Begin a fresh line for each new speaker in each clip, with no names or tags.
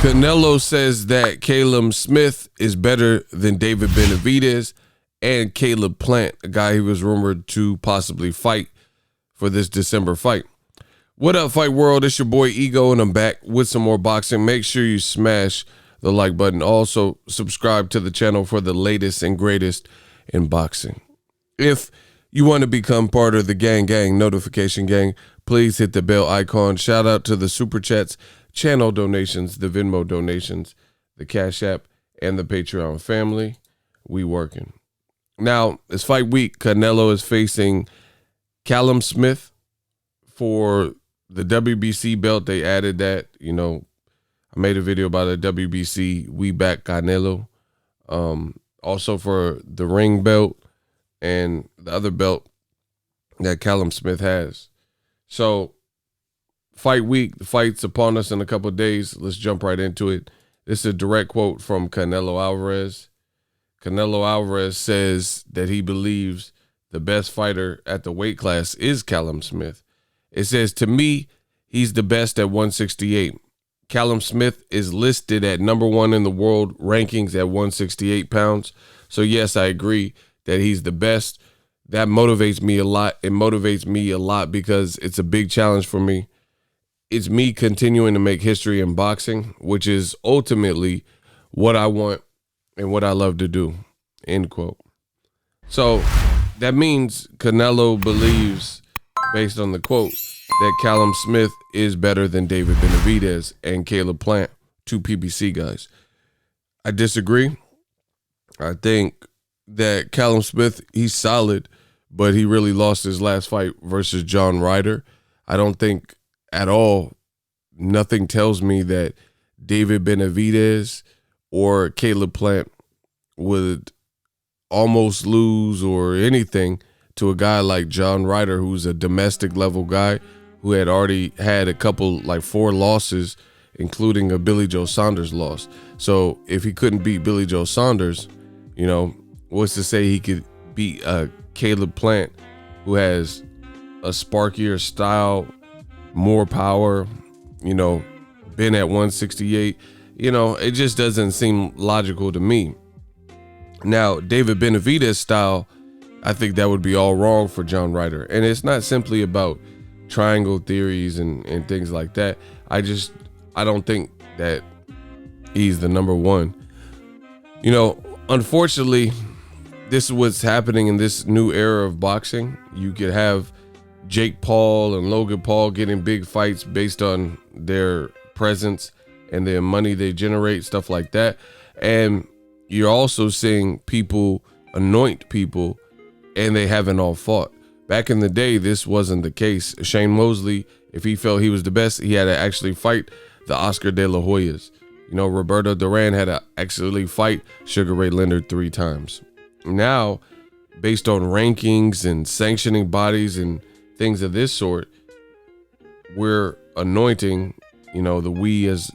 Canelo says that Callum Smith is better than David Benavidez and Caleb Plant, a guy he was rumored to possibly fight for this December fight. What up, Fight World? It's your boy Ego, and I'm back with some more boxing. Make sure you smash the like button. Also, subscribe to the channel for the latest and greatest in boxing. If you want to become part of the gang notification gang, please hit the bell icon. Shout out to the Super Chats, channel donations, the Venmo donations, the Cash App, and the Patreon family. We working. Now, it's fight week. Canelo is facing Callum Smith for the WBC belt. They added that. You know, I made a video about the WBC. We back Canelo. Also for the ring belt and the other belt that Callum Smith has. So, fight week, the fight's upon us in a couple of days. Let's jump right into it. This is a direct quote from Canelo Alvarez. Canelo Alvarez says that he believes the best fighter at the weight class is Callum Smith. It says, to me, he's the best at 168. Callum Smith is listed at number 1 in the world rankings at 168 pounds. So, yes, I agree that he's the best. That motivates me a lot. It motivates me a lot because it's a big challenge for me. It's me continuing to make history in boxing, which is ultimately what I want and what I love to do, end quote. So that means Canelo believes, based on the quote, that Callum Smith is better than David Benavidez and Caleb Plant, 2 PBC guys. I disagree. I think that Callum Smith, he's solid, but he really lost his last fight versus John Ryder. I don't think at all, nothing tells me that David Benavidez or Caleb Plant would almost lose or anything to a guy like John Ryder, who's a domestic level guy who had already had a couple, like 4 losses, including a Billy Joe Saunders loss. So if he couldn't beat Billy Joe Saunders, you know, what's to say he could beat Caleb Plant, who has a sparkier style, more power, you know, been at 168. You know, it just doesn't seem logical to me. Now, David Benavidez style, I think that would be all wrong for John Ryder. And it's not simply about triangle theories and things like that. I don't think that he's the number 1. You know, unfortunately, this is what's happening in this new era of boxing. You could have Jake Paul and Logan Paul getting big fights based on their presence and the money they generate, stuff like that. And you're also seeing people anoint people and they haven't all fought. Back in the day, this wasn't the case. Shane Mosley, if he felt he was the best, he had to actually fight the Oscar De La Hoyas. You know, Roberto Duran had to actually fight Sugar Ray Leonard 3 times. Now, based on rankings and sanctioning bodies and things of this sort, we're anointing, you know, the we as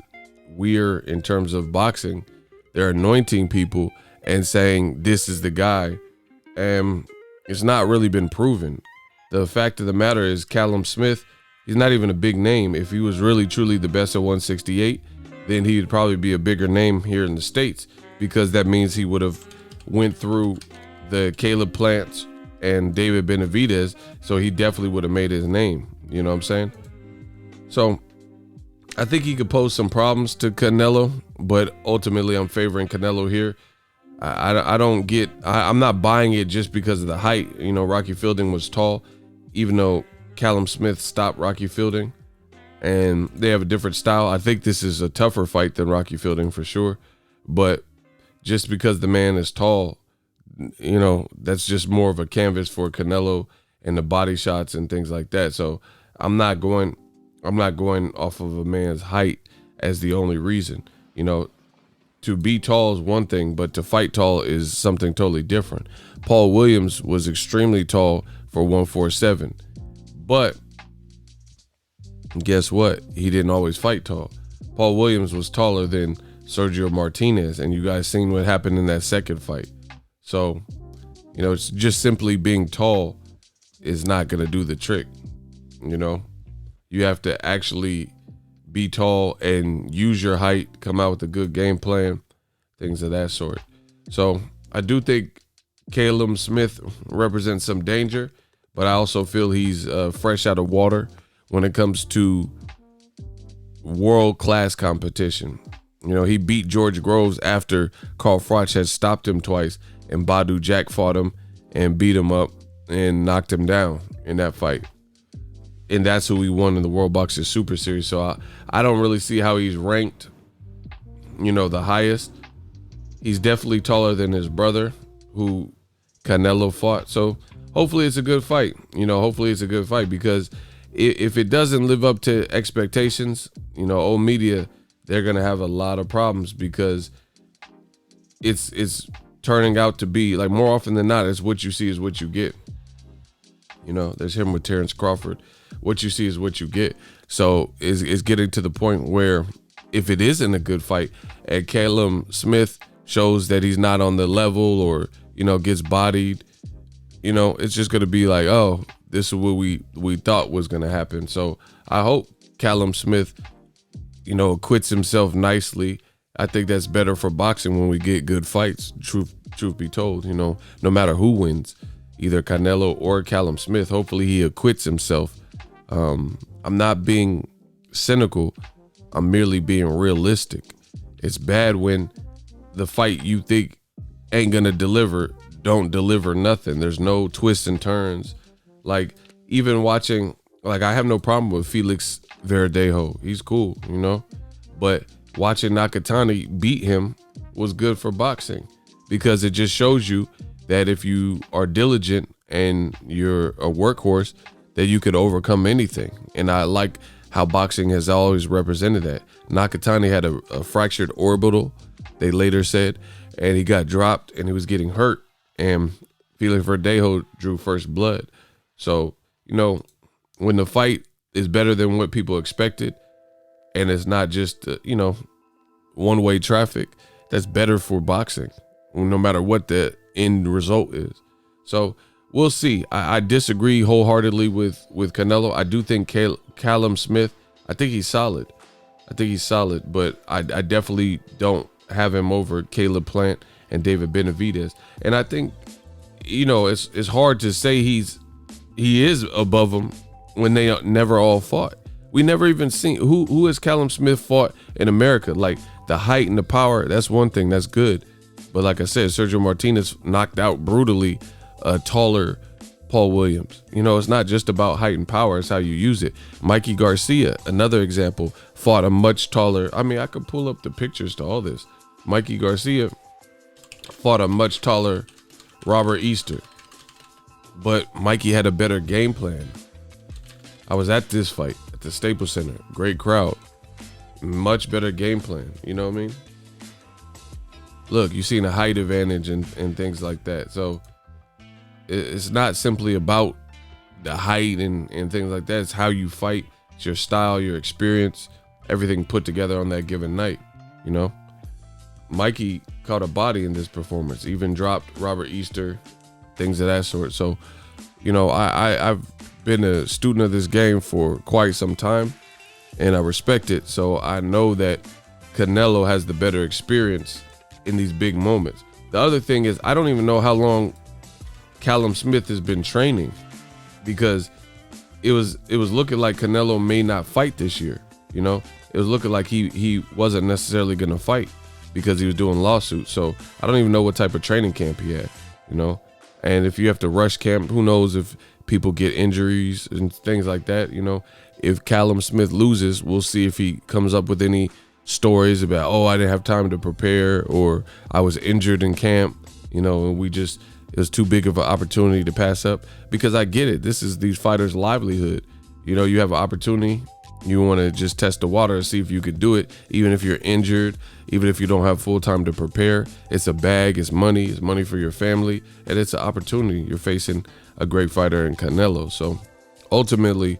we're in terms of boxing, they're anointing people and saying this is the guy. And it's not really been proven. The fact of the matter is Callum Smith, he's not even a big name. If he was really truly the best at 168, then he would probably be a bigger name here in the States, because that means he would have went through the Caleb Plants and David Benavidez, so he definitely would have made his name. You know what I'm saying? So I think he could pose some problems to Canelo, but ultimately I'm favoring Canelo here. I'm not buying it just because of the height. You know, Rocky Fielding was tall, even though Callum Smith stopped Rocky Fielding, and they have a different style. I think this is a tougher fight than Rocky Fielding for sure, but just because the man is tall, you know, that's just more of a canvas for Canelo and the body shots and things like that. So I'm not going off of a man's height as the only reason. You know, to be tall is one thing, but to fight tall is something totally different. Paul Williams was extremely tall for 147, but guess what? He didn't always fight tall. Paul Williams was taller than Sergio Martinez, and you guys seen what happened in that second fight. So, you know, it's just simply being tall is not going to do the trick. You know, you have to actually be tall and use your height, come out with a good game plan, things of that sort. So I do think Callum Smith represents some danger, but I also feel he's fresh out of water when it comes to world-class competition. You know, he beat George Groves after Carl Froch had stopped him twice, and Badu Jack fought him and beat him up and knocked him down in that fight. And that's who he won in the World Boxing Super Series. So I don't really see how he's ranked, you know, the highest. He's definitely taller than his brother, who Canelo fought. So hopefully it's a good fight. You know, hopefully it's a good fight, because if it doesn't live up to expectations, you know, old media, they're going to have a lot of problems, because it's turning out to be, like, more often than not, it's what you see is what you get. You know, there's him with Terrence Crawford. What you see is what you get. So it's getting to the point where if it isn't a good fight and Callum Smith shows that he's not on the level, or, you know, gets bodied, you know, it's just going to be like, oh, this is what we thought was going to happen. So I hope Callum Smith, you know, acquits himself nicely. I think that's better for boxing when we get good fights, truth be told. You know, no matter who wins, either Canelo or Callum Smith, hopefully he acquits himself. I'm not being cynical. I'm merely being realistic. It's bad when the fight you think ain't gonna deliver don't deliver nothing. There's no twists and turns. Like, even watching, like, I have no problem with Felix Verdejo. He's cool, you know? But watching Nakatani beat him was good for boxing, because it just shows you that if you are diligent and you're a workhorse, that you could overcome anything. And I like how boxing has always represented that. Nakatani had a fractured orbital, they later said, and he got dropped and he was getting hurt, and Felix Verdejo drew first blood. So, you know, when the fight is better than what people expected, and it's not just, you know, one-way traffic, that's better for boxing, no matter what the end result is. So we'll see. I disagree wholeheartedly with Canelo. I do think Callum Smith, I think he's solid. But I definitely don't have him over Caleb Plant and David Benavidez. And I think, you know, it's hard to say he is above them when they never all fought. We never even seen who has Callum Smith fought in America. Like, the height and the power, that's one thing, that's good. But like I said, Sergio Martinez knocked out brutally a taller Paul Williams. You know, it's not just about height and power, it's how you use it. Mikey Garcia, another example, fought a much taller, I mean, I could pull up the pictures to all this. Mikey Garcia fought a much taller Robert Easter, but Mikey had a better game plan. I was at this fight at the Staples Center, great crowd, much better game plan, you know what I mean? Look, you've seen a height advantage and things like that. So it's not simply about the height and things like that. It's how you fight. It's your style, your experience, everything put together on that given night, you know? Mikey caught a body in this performance, even dropped Robert Easter, things of that sort. So, you know, I've been a student of this game for quite some time, and I respect it. So I know that Canelo has the better experience in these big moments. The other thing is, I don't even know how long Callum Smith has been training, because it was looking like Canelo may not fight this year. You know, it was looking like he wasn't necessarily going to fight because he was doing lawsuits. So I don't even know what type of training camp he had, you know. And if you have to rush camp, who knows if people get injuries and things like that, you know. If Callum Smith loses, we'll see if he comes up with any stories about, oh, I didn't have time to prepare, or I was injured in camp, you know, and it was too big of an opportunity to pass up. Because I get it. This is these fighters' livelihood. You know, you have an opportunity. You want to just test the water and see if you could do it, even if you're injured, even if you don't have full time to prepare. It's a bag. It's money for your family, and it's an opportunity. You're facing a great fighter in Canelo. So ultimately,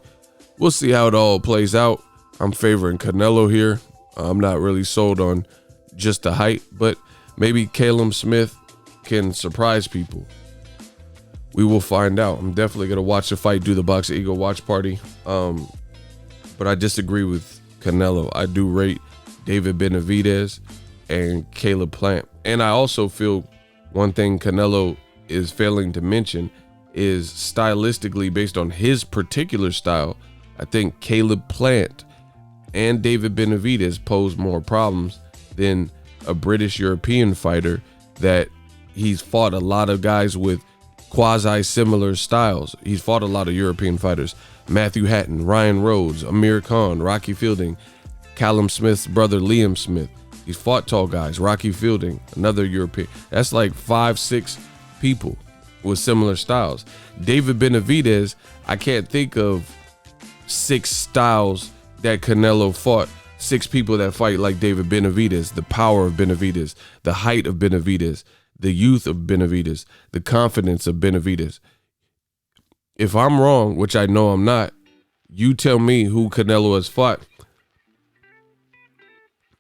we'll see how it all plays out. I'm favoring Canelo here. I'm not really sold on just the height, but maybe Callum Smith can surprise people. We will find out. I'm definitely going to watch the fight, do the Boxingego watch party. But I disagree with Canelo. I do rate David Benavidez and Caleb Plant. And I also feel one thing Canelo is failing to mention is stylistically, based on his particular style, I think Caleb Plant and David Benavidez pose more problems than a British European fighter that he's fought a lot of guys with quasi-similar styles. He's fought a lot of European fighters. Matthew Hatton, Ryan Rhodes, Amir Khan, Rocky Fielding, Callum Smith's brother Liam Smith. He's fought tall guys. Rocky Fielding, another European. That's like 5-6 people with similar styles. David Benavidez, I can't think of 6 styles that Canelo fought. 6 people that fight like David Benavidez. The power of Benavidez, the height of Benavidez, the youth of Benavidez, the confidence of Benavidez. If I'm wrong, which I know I'm not, you tell me who Canelo has fought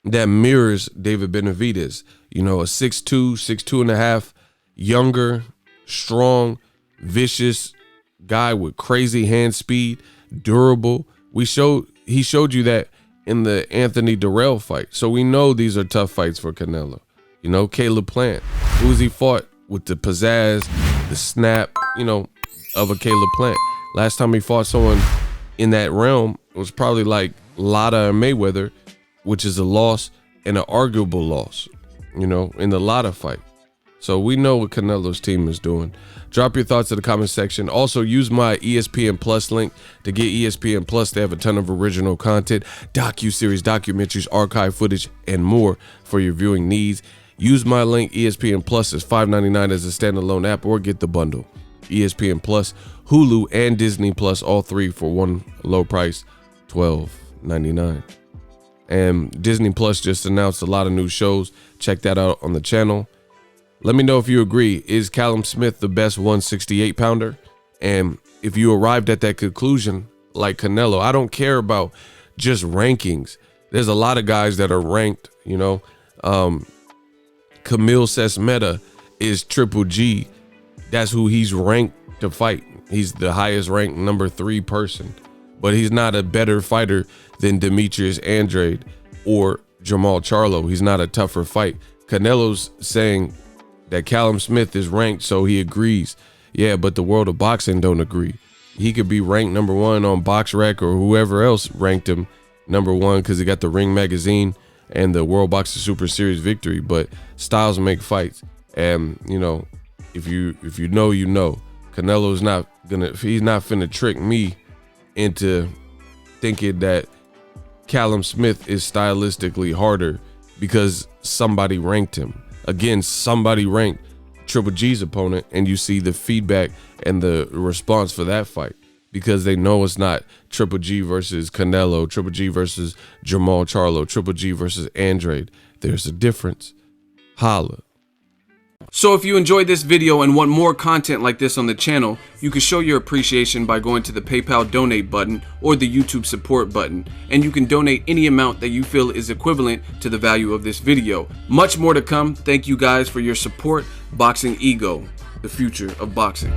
that mirrors David Benavidez. You know, a 6'2", 6'2.5", younger, strong, vicious guy with crazy hand speed, durable. He showed you that in the Anthony Durrell fight. So we know these are tough fights for Canelo. You know, Caleb Plant, who's he fought with the pizzazz, the snap, you know, of a Caleb Plant. Last time he fought someone in that realm, it was probably like Lada and Mayweather, which is a loss and an arguable loss, you know, in the Lada fight. So we know what Canelo's team is doing. Drop your thoughts in the comment section. Also, use my ESPN Plus link to get ESPN Plus. They have a ton of original content, docu-series, documentaries, archive footage, and more for your viewing needs. Use my link. ESPN Plus is $5.99 as a standalone app, or get the bundle. ESPN Plus, Hulu, and Disney Plus, all 3 for one low price, $12.99. And Disney Plus just announced a lot of new shows. Check that out on the channel. Let me know if you agree. Is Callum Smith the best 168 pounder? And if you arrived at that conclusion, like Canelo, I don't care about just rankings. There's a lot of guys that are ranked, you know. Camille Sesmeta is Triple G. That's who he's ranked to fight. He's the highest ranked number 3 person, but he's not a better fighter than Demetrius Andrade or Jamal Charlo. He's not a tougher fight. Canelo's saying that Callum Smith is ranked, so he agrees. Yeah, but the world of boxing don't agree. He could be ranked number 1 on BoxRec or whoever else ranked him number 1 because he got the Ring magazine and the World Boxing Super Series victory. But styles make fights, and you know, if you know, you know. Canelo's he's not finna trick me into thinking that Callum Smith is stylistically harder because somebody ranked him. Again, somebody ranked Triple G's opponent, and you see the feedback and the response for that fight because they know it's not Triple G versus Canelo, Triple G versus Jamal Charlo, Triple G versus Andrade. There's a difference. Holla. So if you enjoyed this video and want more content like this on the channel, you can show your appreciation by going to the PayPal donate button or the YouTube support button, and you can donate any amount that you feel is equivalent to the value of this video. Much more to come. Thank you guys for your support. Boxingego, the future of boxing.